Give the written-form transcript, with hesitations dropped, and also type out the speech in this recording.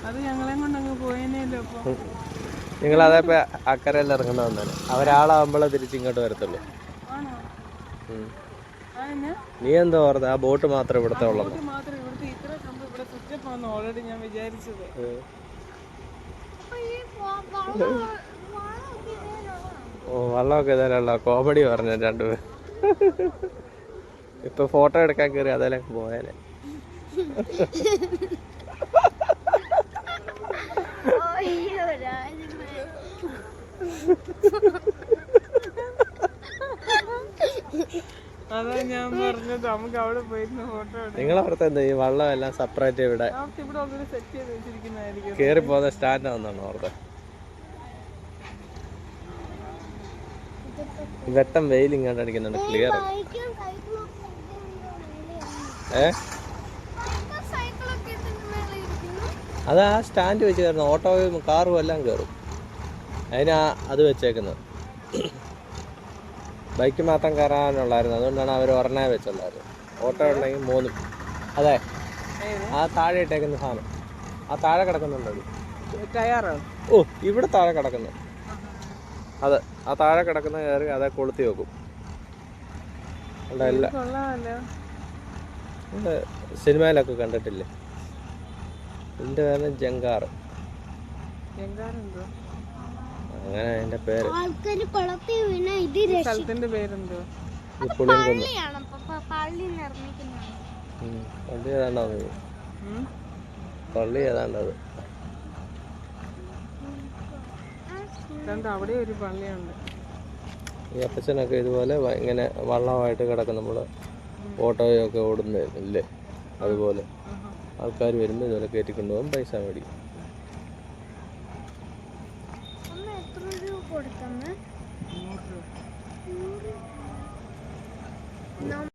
അത് ഞങ്ങളെ കൊണ്ടങ്ങ് പോയേനല്ലോ. അപ്പൊ നിങ്ങൾ അതേപ്പോ അക്കരയിൽ ഇറങ്ങേണ്ട വന്നാണ്. അവരാളാവുമ്പോഴേ തിരിച്ചിങ്ങോട്ട് വരത്തുള്ളൂ. നീ എന്താ ഓർത്ത് ആ ബോട്ട് മാത്രം ഇവിടുത്തെ ഉള്ളത്? ഓൾറെഡി ഞാൻ വിചാരിച്ചത്. ഓ വള്ളമൊക്കെ ഇതായുള്ള കോമഡി പറഞ്ഞു രണ്ടുപേർ. ഇപ്പൊ ഫോട്ടോ എടുക്കാൻ കയറി അതേലൊക്കെ പോയാലേ. അതാ ഞാൻ പറഞ്ഞത് നമുക്ക് അവിടെ പോയിരുന്ന ഫോട്ടോ എടുക്കാം. നിങ്ങളവിടുത്തെ എന്താ ഈ വള്ളം എല്ലാം സെപ്പറേറ്റ് ഇവിടെ സെറ്റ് ചെയ്ത് വെച്ചിരിക്കുന്നതായിരിക്കും. കേറി പോകുന്ന സ്റ്റാൻഡ് ആണെന്നാണ് ഓർത്ത്. വെട്ടം വെയിൽ ഇങ്ങോട്ട് അടിക്കുന്നുണ്ട്. ക്ലിയർ. അത് ആ സ്റ്റാൻഡ് വെച്ച് കയറുന്നു. ഓട്ടോയും കാറും എല്ലാം കയറും. അതിനാ അത് വെച്ചേക്കുന്നത്. ബൈക്ക് മാത്രം കയറാനുള്ളായിരുന്നു. അതുകൊണ്ടാണ് അവർ ഒരെണ്ണേ വെച്ചുള്ളായിരുന്നു. ഓട്ടോ ഉണ്ടെങ്കിൽ മൂന്നും. അതെ, ആ താഴെ ഇട്ടേക്കുന്ന സാധനം ആ താഴെ കിടക്കുന്നുണ്ട്. ടയറോ? ഓ ഇവിടെ താഴെ കിടക്കുന്നു. അതെ, ആ താഴെ കിടക്കുന്ന കയറി അതെ കൊളുത്തി വെക്കും. സിനിമയിലൊക്കെ കണ്ടിട്ടില്ലേ? ഇതിന്റെ പേര് ജങ്കാർ. അങ്ങനെ അതിന്റെ പേര്. പള്ളി ഏതാണ്ടോ പള്ളി ഏതാണ്ടത്. അവിടെ ഒരു പള്ളിയുണ്ട്. ഈ അപ്പച്ചനൊക്കെ ഇതുപോലെ ഇങ്ങനെ വള്ളമായിട്ട് കിടക്കും. നമ്മള് ഓട്ടോയൊക്കെ ഓടുന്നില്ലേ അതുപോലെ ആൾക്കാർ വരുമ്പോൾ ഇതുപോലെ കയറ്റിക്കൊണ്ടുപോകും. പൈസ മേടിക്കും.